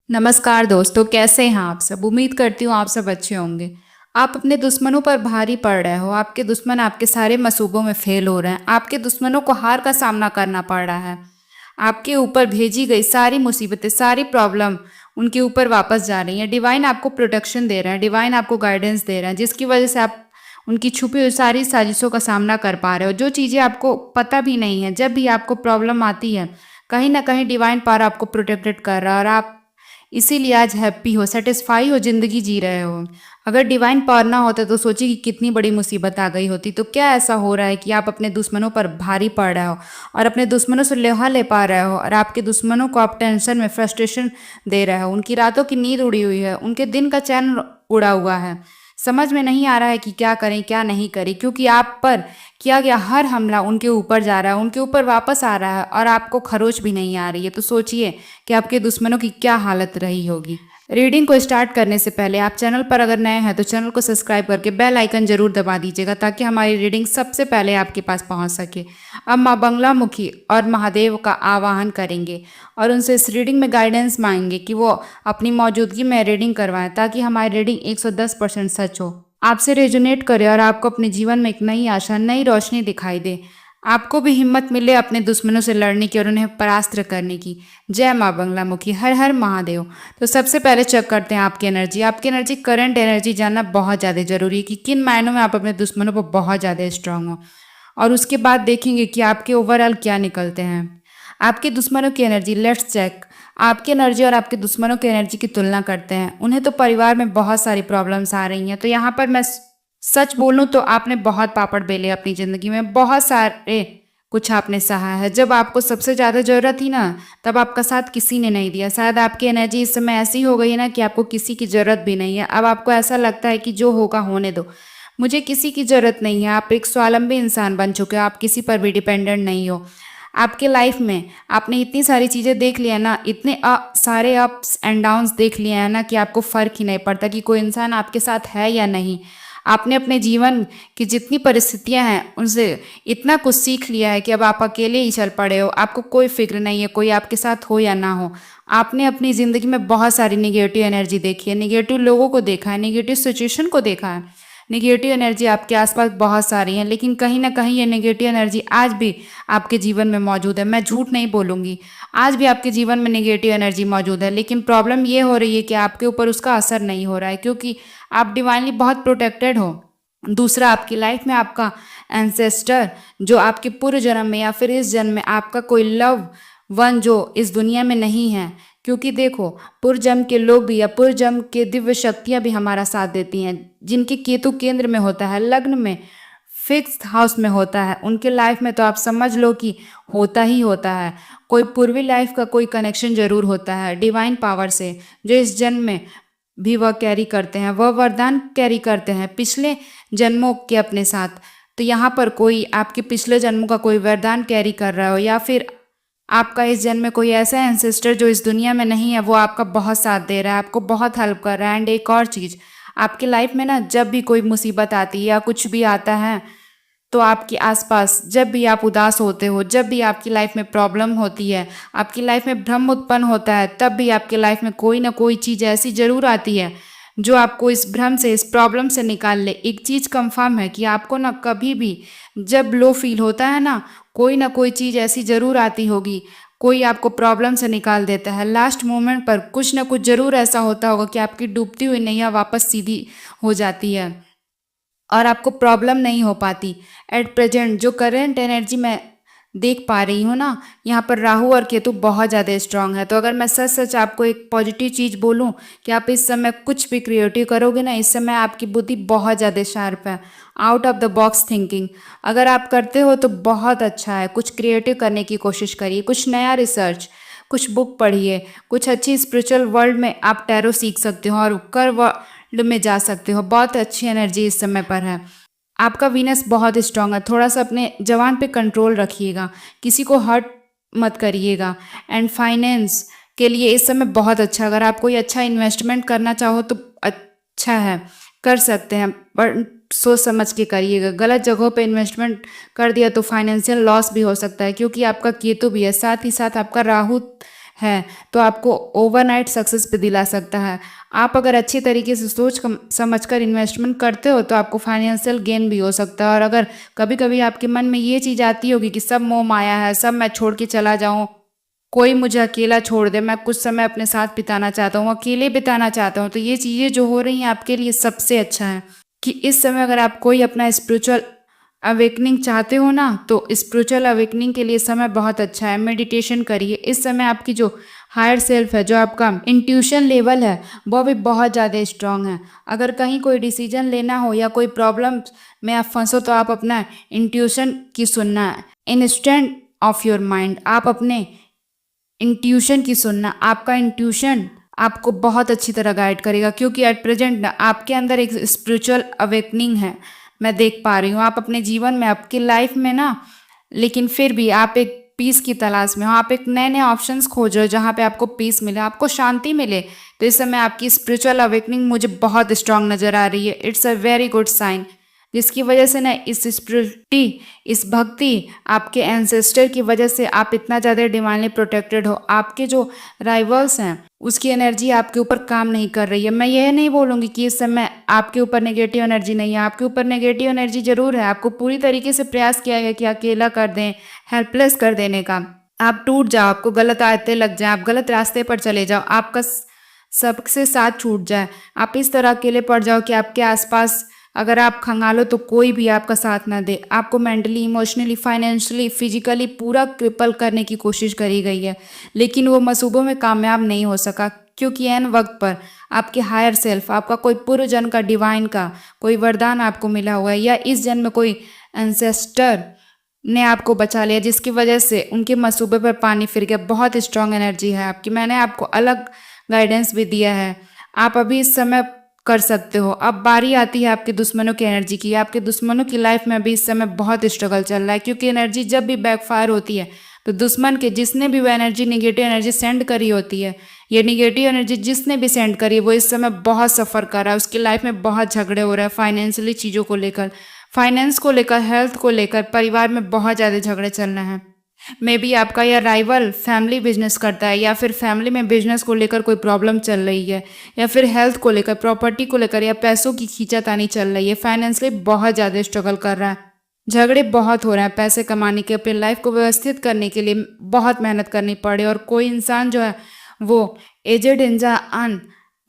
नमस्कार दोस्तों, कैसे हैं आप सब। उम्मीद करती हूँ आप सब अच्छे होंगे। आप अपने दुश्मनों पर भारी पड़ रहे हो। आपके दुश्मन आपके सारे मंसूबों में फेल हो रहे हैं। आपके दुश्मनों को हार का सामना करना पड़ रहा है। आपके ऊपर भेजी गई सारी मुसीबतें, सारी प्रॉब्लम उनके ऊपर वापस जा रही हैं। डिवाइन आपको प्रोटेक्शन दे रहे हैं, डिवाइन आपको गाइडेंस दे रहे हैं, जिसकी वजह से आप उनकी छुपी हुई सारी साजिशों का सामना कर पा रहे हो। जो चीज़ें आपको पता भी नहीं है, जब भी आपको प्रॉब्लम आती है, कहीं ना कहीं डिवाइन पावर आपको प्रोटेक्टेड कर रहा है और आप इसीलिए आज हैप्पी हो, सेटिस्फाई हो, जिंदगी जी रहे हो। अगर डिवाइन पावर ना होता तो सोचिए कि कितनी बड़ी मुसीबत आ गई होती। तो क्या ऐसा हो रहा है कि आप अपने दुश्मनों पर भारी पड़ रहे हो और अपने दुश्मनों से लोहा ले पा रहे हो, और आपके दुश्मनों को आप टेंशन में फ्रस्ट्रेशन दे रहे हो। उनकी रातों की नींद उड़ी हुई है, उनके दिन का चैन उड़ा हुआ है। समझ में नहीं आ रहा है कि क्या करें क्या नहीं करें, क्योंकि आप पर किया गया हर हमला उनके ऊपर जा रहा है, उनके ऊपर वापस आ रहा है और आपको खरोच भी नहीं आ रही है। तो सोचिए कि आपके दुश्मनों की क्या हालत रही होगी। रीडिंग को स्टार्ट करने से पहले आप चैनल पर अगर नए हैं तो चैनल को सब्सक्राइब करके बेल आइकन जरूर दबा दीजिएगा, ताकि हमारी रीडिंग सबसे पहले आपके पास पहुंच सके। अब माँ बंगला मुखी और महादेव का आवाहन करेंगे और उनसे इस रीडिंग में गाइडेंस मांगेंगे कि वो अपनी मौजूदगी में रीडिंग करवाएं, ताकि हमारी रीडिंग 110% सच हो, आपसे रेजोनेट करे और आपको अपने जीवन में एक नई आशा, नई रोशनी दिखाई दे। आपको भी हिम्मत मिले अपने दुश्मनों से लड़ने की और उन्हें परास्त करने की। जय माँ बंगला मुखी, हर हर महादेव। तो सबसे पहले चेक करते हैं आपकी एनर्जी। आपकी एनर्जी, करंट एनर्जी जानना बहुत ज़्यादा जरूरी है कि किन मायनों में आप अपने दुश्मनों पर बहुत ज़्यादा स्ट्रांग हो, और उसके बाद देखेंगे कि आपके ओवरऑल क्या निकलते हैं। आपके दुश्मनों की एनर्जी, लेट्स चेक। आपकी एनर्जी और आपके दुश्मनों की एनर्जी की तुलना करते हैं। उन्हें तो परिवार में बहुत सारी प्रॉब्लम्स आ रही हैं। तो यहाँ पर मैं सच बोलूं तो आपने बहुत पापड़ बेले अपनी ज़िंदगी में, बहुत सारे कुछ आपने सहा है। जब आपको सबसे ज़्यादा ज़रूरत थी ना, तब आपका साथ किसी ने नहीं दिया। शायद आपकी एनर्जी इस समय ऐसी हो गई है ना कि आपको किसी की ज़रूरत भी नहीं है। अब आपको ऐसा लगता है कि जो होगा होने दो, मुझे किसी की ज़रूरत नहीं है। आप एक स्वावलंबी इंसान बन चुके हो, आप किसी पर भी डिपेंडेंट नहीं हो। आपके लाइफ में आपने इतनी सारी चीज़ें देख लिया ना, इतने सारे अप्स एंड डाउन्स देख लिए हैं ना, कि आपको फ़र्क ही नहीं पड़ता कि कोई इंसान आपके साथ है या नहीं। आपने अपने जीवन की जितनी परिस्थितियां हैं उनसे इतना कुछ सीख लिया है कि अब आप अकेले ही चल पड़े हो। आपको कोई फिक्र नहीं है, कोई आपके साथ हो या ना हो। आपने अपनी ज़िंदगी में बहुत सारी निगेटिव एनर्जी देखी है, निगेटिव लोगों को देखा है, निगेटिव सिचुएशन को देखा है। निगेटिव एनर्जी आपके आसपास बहुत सारी हैं, लेकिन कहीं ना कहीं ये निगेटिव एनर्जी आज भी आपके जीवन में मौजूद है। मैं झूठ नहीं बोलूँगी, आज भी आपके जीवन में निगेटिव एनर्जी मौजूद है। लेकिन प्रॉब्लम ये हो रही है कि आपके ऊपर उसका असर नहीं हो रहा है, क्योंकि आप डिवाइनली बहुत प्रोटेक्टेड हो। दूसरा, आपकी लाइफ में आपका एंसेस्टर, जो आपके पूर्व जन्म में या फिर इस जन्म में आपका कोई लव वन जो इस दुनिया में नहीं है। क्योंकि देखो, पूर्व जन्म के लोग भी या पूर्व जन्म के दिव्य शक्तियां भी हमारा साथ देती हैं। जिनके केतु केंद्र में होता है, लग्न में, फिक्स्ड हाउस में होता है, उनके लाइफ में तो आप समझ लो कि होता ही होता है। कोई पूर्वी लाइफ का कोई कनेक्शन जरूर होता है डिवाइन पावर से, जो इस जन्म में भी वह कैरी करते हैं, वह वरदान कैरी करते हैं पिछले जन्मों के अपने साथ। तो यहाँ पर कोई आपके पिछले जन्मों का कोई वरदान कैरी कर रहा हो, या फिर आपका इस जन्म में कोई ऐसा एंसेस्टर जो इस दुनिया में नहीं है, वो आपका बहुत साथ दे रहा है, आपको बहुत हेल्प कर रहा है। एंड एक और चीज़, आपकी लाइफ में ना जब भी कोई मुसीबत आती है या कुछ भी आता है, तो आपके आसपास जब भी आप उदास होते हो, जब भी आपकी लाइफ में प्रॉब्लम होती है, आपकी लाइफ में भ्रम उत्पन्न होता है, तब भी आपकी लाइफ में कोई ना कोई चीज़ ऐसी ज़रूर आती है जो आपको इस भ्रम से, इस प्रॉब्लम से निकाल ले। एक चीज़ कंफर्म है कि आपको ना कभी भी जब लो फील होता है ना कोई चीज़ ऐसी ज़रूर आती होगी, कोई आपको प्रॉब्लम से निकाल देता है। लास्ट मोमेंट पर कुछ ना कुछ ज़रूर ऐसा होता होगा कि आपकी डूबती हुई नैया वापस सीधी हो जाती है और आपको प्रॉब्लम नहीं हो पाती। एट प्रेजेंट जो करंट एनर्जी मैं देख पा रही हूँ ना, यहाँ पर राहु और केतु बहुत ज़्यादा स्ट्रांग है। तो अगर मैं सच सच आपको एक पॉजिटिव चीज़ बोलूँ कि आप इस समय कुछ भी क्रिएटिव करोगे ना, इस समय आपकी बुद्धि बहुत ज़्यादा शार्प है। Out of the box thinking अगर आप करते हो तो बहुत अच्छा है। कुछ क्रिएटिव करने की कोशिश करिए, कुछ नया रिसर्च, कुछ बुक पढ़िए, कुछ अच्छी स्पिरिचुअल वर्ल्ड में आप टैरो सीख सकते हो और कर वर्ल्ड में जा सकते हो। बहुत अच्छी एनर्जी इस समय पर है। आपका वीनस बहुत स्ट्रांग है। थोड़ा सा अपने जवान पे कंट्रोल रखिएगा, किसी को हर्ट मत करिएगा। एंड फाइनेंस के लिए इस समय बहुत अच्छा, अगर आप कोई अच्छा इन्वेस्टमेंट करना चाहो तो अच्छा है, कर सकते हैं, पर सोच समझ के करिएगा। गलत जगहों पे इन्वेस्टमेंट कर दिया तो फाइनेंशियल लॉस भी हो सकता है, क्योंकि आपका केतु भी है, साथ ही साथ आपका राहु है तो आपको ओवरनाइट सक्सेस पे दिला सकता है। आप अगर अच्छी तरीके से समझकर इन्वेस्टमेंट करते हो तो आपको फाइनेंशियल गेन भी हो सकता है। और अगर कभी कभी आपके मन में ये चीज़ आती होगी कि सब मोह माया है, सब मैं छोड़ के चला जाऊं, कोई मुझे अकेला छोड़ दे, मैं कुछ समय अपने साथ बिताना चाहता हूँ, अकेले बिताना चाहता हूँ, तो ये चीज़ें जो हो रही हैं आपके लिए सबसे अच्छा है कि इस समय अगर आप कोई अपना स्पिरिचुअल अवेकनिंग चाहते हो ना, तो स्पिरिचुअल अवेकनिंग के लिए समय बहुत अच्छा है। मेडिटेशन करिए। इस समय आपकी जो हायर सेल्फ है, जो आपका इंट्यूशन लेवल है, वो भी बहुत ज़्यादा स्ट्रांग है। अगर कहीं कोई डिसीजन लेना हो या कोई प्रॉब्लम में आप फंसो तो आप अपना इंट्यूशन की सुनना है इंस्टेंट ऑफ योर माइंड। आप अपने इंट्यूशन की सुनना, आपका इंट्यूशन आपको बहुत अच्छी तरह गाइड करेगा, क्योंकि एट प्रेजेंट ना आपके अंदर एक स्पिरिचुअल अवेकनिंग है, मैं देख पा रही हूँ। आप अपने जीवन में, आपकी लाइफ में ना, लेकिन फिर भी आप एक पीस की तलाश में हो। आप एक नए नए ऑप्शंस खोज रहे हो जहाँ पे आपको पीस मिले, आपको शांति मिले। तो इस समय आपकी स्पिरिचुअल अवेकनिंग मुझे बहुत स्ट्रांग नजर आ रही है। It's a very good sign, जिसकी वजह से ना इस स्पिरिटी, इस भक्ति, आपके एंसेस्टर की वजह से आप इतना ज़्यादा डिवाइनली प्रोटेक्टेड हो। आपके जो राइवल्स हैं उसकी एनर्जी आपके ऊपर काम नहीं कर रही है। मैं यह नहीं बोलूँगी कि इस समय आपके ऊपर नेगेटिव एनर्जी नहीं है, आपके ऊपर नेगेटिव एनर्जी जरूर है। आपको पूरी तरीके से प्रयास किया गया कि अकेला कर दें, हेल्पलेस कर देने का। आप टूट जाओ, आपको गलत आदतें लग जाए, आप गलत रास्ते पर चले जाओ, आपका सबसे साथ छूट जाए, आप इस तरह अकेले पड़ जाओ कि आपके आसपास अगर आप खंगालो तो कोई भी आपका साथ ना दे। आपको मेंटली, इमोशनली, फाइनेंशियली, फिजिकली पूरा क्रिपल करने की कोशिश करी गई है, लेकिन वो मंसूबों में कामयाब नहीं हो सका, क्योंकि एन वक्त पर आपके हायर सेल्फ, आपका कोई पूर्व जन्म का डिवाइन का कोई वरदान आपको मिला हुआ है, या इस जन्म में कोई एंसेस्टर ने आपको बचा लिया, जिसकी वजह से उनके मंसूबे पर पानी फिर गया। बहुत स्ट्रांग एनर्जी है आपकी। मैंने आपको अलग गाइडेंस भी दिया है, आप अभी इस समय कर सकते हो। अब बारी आती है आपके दुश्मनों की एनर्जी की। आपके दुश्मनों की लाइफ में अभी इस समय बहुत स्ट्रगल चल रहा है, क्योंकि एनर्जी जब भी बैकफायर होती है तो दुश्मन के जिसने भी वो एनर्जी, नेगेटिव एनर्जी सेंड करी होती है, ये नेगेटिव एनर्जी जिसने भी सेंड करी है, वो इस समय बहुत सफ़र कर रहा है। उसकी लाइफ में बहुत झगड़े हो रहे हैं, फाइनेंशियली चीज़ों को लेकर, फाइनेंस को लेकर, हेल्थ को लेकर, परिवार में बहुत ज़्यादा झगड़े चल रहे हैं। मे बी आपका यह राइवल फैमिली बिजनेस करता है, या फिर फैमिली में बिजनेस को लेकर कोई प्रॉब्लम चल रही है, या फिर हेल्थ को लेकर, प्रॉपर्टी को लेकर, या पैसों की खींचातानी चल रही है, फाइनेंशियली बहुत ज़्यादा स्ट्रगल कर रहा है, झगड़े बहुत हो रहे हैं पैसे कमाने के, अपनी लाइफ को व्यवस्थित करने के लिए बहुत मेहनत करनी पड़े। और कोई इंसान जो है वो एजेड इंसान,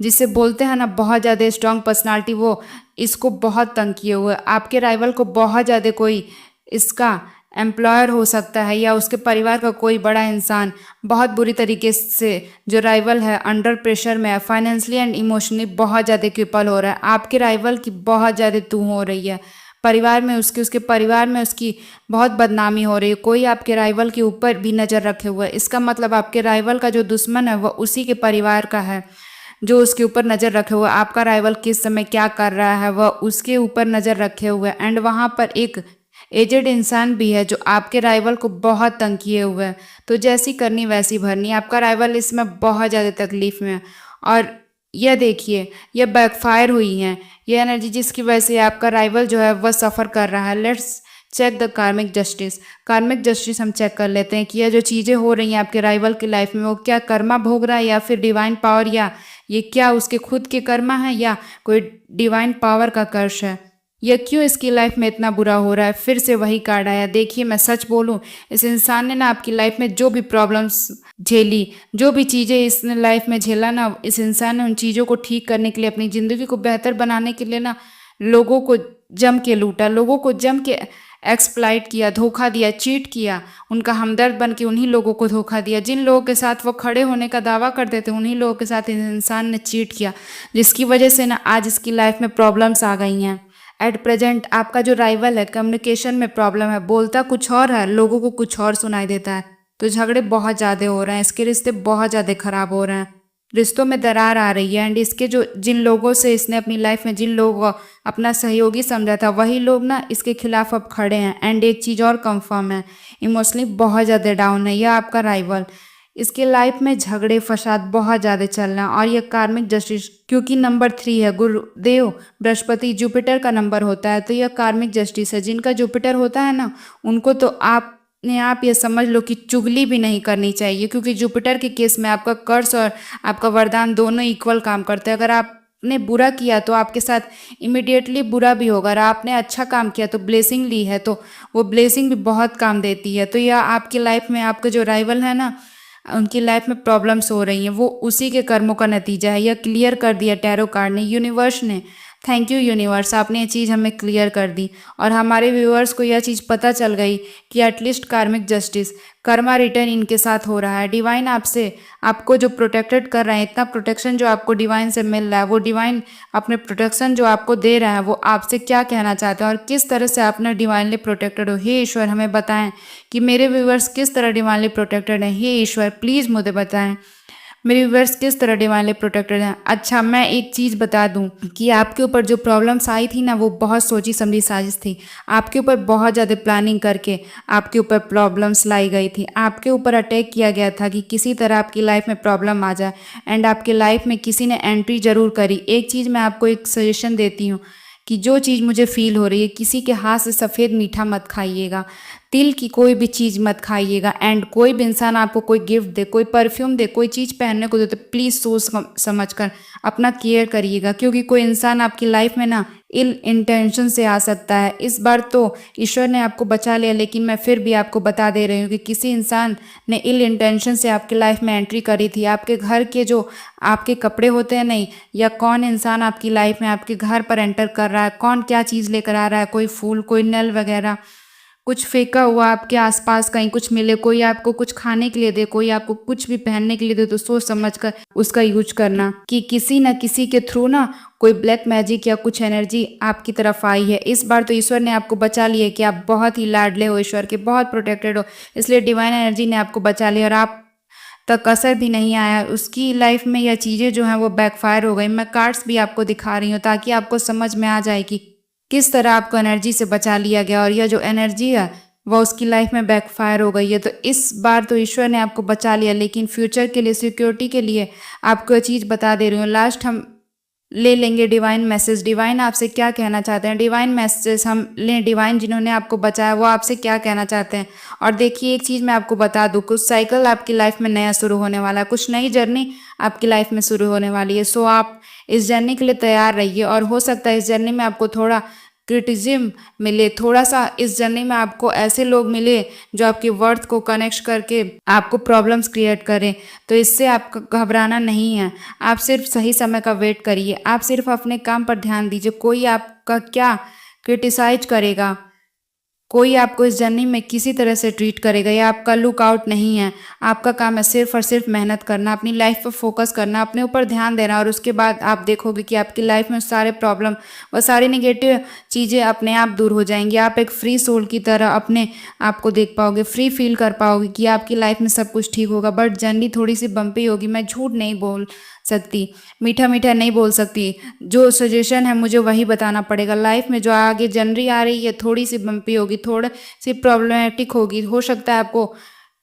जिसे बोलते हैं ना बहुत ज़्यादा स्ट्रांग पर्सनालिटी, वो इसको बहुत तंग किए हुए। आपके राइवल को बहुत ज़्यादा कोई इसका एम्प्लॉयर हो सकता है, या उसके परिवार का कोई बड़ा इंसान बहुत बुरी तरीके से, जो राइवल है, अंडर प्रेशर में है, फाइनेंशियली एंड इमोशनली बहुत ज़्यादा क्रिपल हो रहा है। आपके राइवल की बहुत ज़्यादा तू हो रही है, परिवार में उसके परिवार में उसकी बहुत बदनामी हो रही है। कोई आपके राइवल के ऊपर भी नज़र रखे हुए है। इसका मतलब आपके राइवल का जो दुश्मन है वह उसी के परिवार का है, जो उसके ऊपर नज़र रखे हुए। आपका राइवल किस समय क्या कर रहा है वह उसके ऊपर नज़र रखे हुए। एंड वहाँ पर एक एजेड इंसान भी है जो आपके राइवल को बहुत तंग किए हुए है। तो जैसी करनी वैसी भरनी। आपका राइवल इसमें बहुत ज़्यादा तकलीफ में है, और यह देखिए, यह बैकफायर हुई है ये एनर्जी, जिसकी वजह से आपका राइवल जो है वह सफ़र कर रहा है। Let's check the karmic justice. Karmic justice हम चेक कर लेते हैं कि यह जो चीज़ें हो रही हैं आपके राइवल की लाइफ में, वो क्या कर्मा भोग रहा है, या फिर डिवाइन पावर, या ये क्या उसके खुद के कर्मा है, या कोई डिवाइन पावर का कर्ज है। यह क्यों इसकी लाइफ में इतना बुरा हो रहा है। फिर से वही कार्ड आया। देखिए, मैं सच बोलूं, इस इंसान ने ना आपकी लाइफ में जो भी प्रॉब्लम्स झेली, जो भी चीज़ें इसने लाइफ में झेला ना, इस इंसान ने उन चीज़ों को ठीक करने के लिए, अपनी ज़िंदगी को बेहतर बनाने के लिए ना लोगों को जम के लूटा, लोगों को जम के एक्सप्लॉइट किया, धोखा दिया, चीट किया, उनका हमदर्द बन के उन्हीं लोगों को धोखा दिया। जिन लोगों के साथ वो खड़े होने का दावा करते थे, उन्हीं लोगों के साथ इस इंसान ने चीट किया, जिसकी वजह से ना आज इसकी लाइफ में प्रॉब्लम्स आ गई हैं। एट प्रेजेंट आपका जो राइवल है, कम्युनिकेशन में प्रॉब्लम है, बोलता कुछ और है, लोगों को कुछ और सुनाई देता है। तो झगड़े बहुत ज़्यादा हो रहे हैं, इसके रिश्ते बहुत ज़्यादा खराब हो रहे हैं, रिश्तों में दरार आ रही है। एंड इसके जो जिन लोगों से इसने अपनी लाइफ में जिन लोगों को अपना सहयोगी समझा था, वही लोग ना इसके खिलाफ अब खड़े हैं। एंड एक चीज़ और कंफर्म है, इमोशनली बहुत ज़्यादा डाउन है यह आपका राइवल। इसके लाइफ में झगड़े फसाद बहुत ज़्यादा चल रहे हैं, और यह कार्मिक जस्टिस, क्योंकि नंबर 3 है, गुरुदेव बृहस्पति जुपिटर का नंबर होता है, तो यह कार्मिक जस्टिस है। जिनका जुपिटर होता है ना, उनको तो आप अपने आप ये समझ लो कि चुगली भी नहीं करनी चाहिए, क्योंकि जुपिटर के केस में आपका कर्स और आपका वरदान दोनों इक्वल काम करते हैं। अगर आपने बुरा किया तो आपके साथ इमिडिएटली बुरा भी होगा, और आपने अच्छा काम किया तो ब्लेसिंग ली है तो वो ब्लेसिंग भी बहुत काम देती है। तो यह आपकी लाइफ में आपके जो राइवल है ना, उनकी लाइफ में प्रॉब्लम्स हो रही हैं, वो उसी के कर्मों का नतीजा है। यह क्लियर कर दिया टैरो कार्ड ने, यूनिवर्स ने। थैंक यू यूनिवर्स, आपने ये चीज़ हमें क्लियर कर दी और हमारे व्यूअर्स को यह चीज़ पता चल गई कि एटलीस्ट कार्मिक जस्टिस, कर्मा रिटर्न इनके साथ हो रहा है। डिवाइन आपसे, आपको जो प्रोटेक्टेड कर रहे हैं, इतना प्रोटेक्शन जो आपको डिवाइन से मिल रहा है, वो डिवाइन अपने प्रोटेक्शन जो आपको दे रहा है, वो आपसे क्या कहना चाहते हैं और किस तरह से आप ना डिवाइनली प्रोटेक्टेड हो। हे ईश्वर, हमें बताएं कि मेरे व्यूअर्स किस तरह डिवाइनली प्रोटेक्टेड हैं। हे ईश्वर, प्लीज़ मुझे बताएं मेरे व्यूअर्स किस तरह डिवाइनली प्रोटेक्टेड हैं। अच्छा, मैं एक चीज़ बता दूं कि आपके ऊपर जो प्रॉब्लम्स आई थी ना, वो बहुत सोची समझी साजिश थी। आपके ऊपर बहुत ज़्यादा प्लानिंग करके आपके ऊपर प्रॉब्लम्स लाई गई थी। आपके ऊपर अटैक किया गया था कि किसी तरह आपकी लाइफ में प्रॉब्लम आ जाए, एंड आपकी लाइफ में किसी ने एंट्री ज़रूर करी। एक चीज़ मैं आपको एक सजेशन देती हूँ कि जो चीज़ मुझे फील हो रही है, किसी के हाथ से सफ़ेद मीठा मत खाइएगा, तिल की कोई भी चीज़ मत खाइएगा। एंड कोई भी इंसान आपको कोई गिफ्ट दे, कोई परफ्यूम दे, कोई चीज़ पहनने को दे, तो प्लीज़ सोच समझ कर अपना केयर करिएगा, क्योंकि कोई इंसान आपकी लाइफ में ना इल इंटेंशन से आ सकता है। इस बार तो ईश्वर ने आपको बचा लिया, लेकिन मैं फिर भी आपको बता दे रही हूँ कि किसी इंसान ने इल इंटेंशन से आपकी लाइफ में एंट्री करी थी। आपके घर के जो आपके कपड़े होते हैं नहीं, या कौन इंसान आपकी लाइफ में आपके घर पर एंटर कर रहा है, कौन क्या चीज़ लेकर आ रहा है, कोई फूल, कोई नल वगैरह, कुछ फेंका हुआ आपके आसपास कहीं कुछ मिले, कोई आपको कुछ खाने के लिए दे, कोई आपको कुछ भी पहनने के लिए दे, तो सोच समझ कर उसका यूज करना कि किसी न किसी के थ्रू ना कोई ब्लैक मैजिक या कुछ एनर्जी आपकी तरफ आई है। इस बार तो ईश्वर ने आपको बचा लिया कि आप बहुत ही लाडले हो ईश्वर के, बहुत प्रोटेक्टेड हो, इसलिए डिवाइन एनर्जी ने आपको बचा लिया और आप तक असर भी नहीं आया। उसकी लाइफ में यह चीज़ें जो हैं वो बैकफायर हो गई। मैं कार्ड्स भी आपको दिखा रही हूँ ताकि आपको समझ में आ जाए कि किस तरह आपको एनर्जी से बचा लिया गया, और यह जो एनर्जी है वह उसकी लाइफ में बैकफायर हो गई है। तो इस बार तो ईश्वर ने आपको बचा लिया, लेकिन फ्यूचर के लिए, सिक्योरिटी के लिए आपको ये चीज़ बता दे रही हूँ। लास्ट हम ले लेंगे डिवाइन मैसेज। डिवाइन आपसे क्या कहना चाहते हैं, डिवाइन मैसेज हम लें। डिवाइन जिन्होंने आपको बचाया वो आपसे क्या कहना चाहते हैं। और देखिए, एक चीज़ मैं आपको बता दूँ, कुछ साइकिल आपकी लाइफ में नया शुरू होने वाला है, कुछ नई जर्नी आपकी लाइफ में शुरू होने वाली है। सो आप इस जर्नी के लिए तैयार रहिए, और हो सकता है इस जर्नी में आपको थोड़ा क्रिटिसिज्म मिले, थोड़ा सा इस जर्नी में आपको ऐसे लोग मिले जो आपकी वर्थ को कनेक्ट करके आपको प्रॉब्लम्स क्रिएट करें। तो इससे आपको घबराना नहीं है, आप सिर्फ सही समय का वेट करिए, आप सिर्फ अपने काम पर ध्यान दीजिए। कोई आपका क्या क्रिटिसाइज करेगा, कोई आपको इस जर्नी में किसी तरह से ट्रीट करेगा, या आपका लुक आउट नहीं है। आपका काम है सिर्फ और सिर्फ मेहनत करना, अपनी लाइफ पर फोकस करना, अपने ऊपर ध्यान देना, और उसके बाद आप देखोगे कि आपकी लाइफ में सारे प्रॉब्लम व सारी नेगेटिव चीज़ें अपने आप दूर हो जाएंगी। आप एक फ्री सोल की तरह अपने आप को देख पाओगे, फ्री फील कर पाओगे कि आपकी लाइफ में सब कुछ ठीक होगा। बट जर्नी थोड़ी सी बम्पी होगी, मैं झूठ नहीं बोल सकती, मीठा मीठा नहीं बोल सकती। जो सजेशन है मुझे वही बताना पड़ेगा। लाइफ में जो आगे जर्नी आ रही है थोड़ी सी बम्पी होगी, थोड़ी सी प्रॉब्लमेटिक होगी। हो सकता है आपको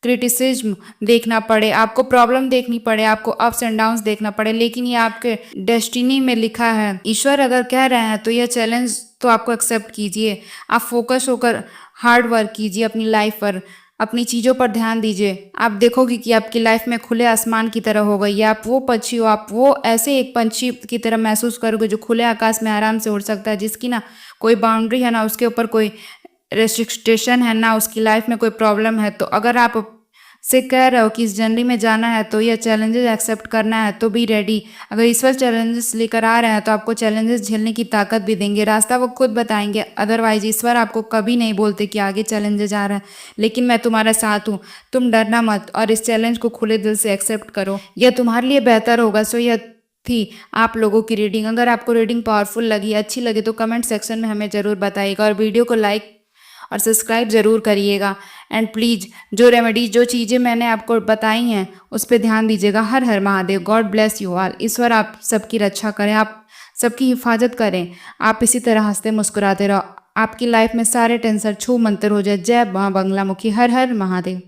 क्रिटिसिज्म देखना पड़े, आपको प्रॉब्लम देखनी पड़े, आपको अप्स एंड डाउन्स देखना पड़े, लेकिन ये आपके डेस्टिनी में लिखा है। ईश्वर अगर कह रहे हैं तो यह चैलेंज तो आपको एक्सेप्ट कीजिए। आप फोकस होकर हार्ड वर्क कीजिए अपनी लाइफ पर, अपनी चीज़ों पर ध्यान दीजिए। आप देखोगे कि आपकी लाइफ में खुले आसमान की तरह हो गई है। आप वो पक्षी हो, आप वो ऐसे एक पंछी की तरह महसूस करोगे जो खुले आकाश में आराम से उड़ सकता है, जिसकी ना कोई बाउंड्री है, ना उसके ऊपर कोई रेस्ट्रिक्शन है, ना उसकी लाइफ में कोई प्रॉब्लम है। तो अगर आप से कह रहे हो कि इस जर्नी में जाना है तो यह चैलेंजेस एक्सेप्ट करना है, तो बी रेडी। अगर ईश्वर चैलेंजेस लेकर आ रहे हैं तो आपको चैलेंजेस झेलने की ताकत भी देंगे, रास्ता वो खुद बताएंगे। अदरवाइज ईश्वर आपको कभी नहीं बोलते कि आगे चैलेंजेस आ रहा है, लेकिन मैं तुम्हारे साथ हूँ, तुम डरना मत और इस चैलेंज को खुले दिल से एक्सेप्ट करो, यह तुम्हारे लिए बेहतर होगा। सो यह थी आप लोगों की रीडिंग। अगर आपको रीडिंग पावरफुल लगी, अच्छी लगी, तो कमेंट सेक्शन में हमें ज़रूर बताइएगा, और वीडियो को लाइक और सब्सक्राइब ज़रूर करिएगा। एंड प्लीज़ जो रेमेडीज, जो चीज़ें मैंने आपको बताई हैं उस पर ध्यान दीजिएगा। हर हर Mahadev. God bless you all. ईश्वर आप सबकी रक्षा करें, आप सबकी हिफाजत करें। आप इसी तरह हंसते मुस्कुराते रहो, आपकी लाइफ में सारे टेंशन छू मंतर हो जाए। जय मां बंगलामुखी। हर हर महादेव।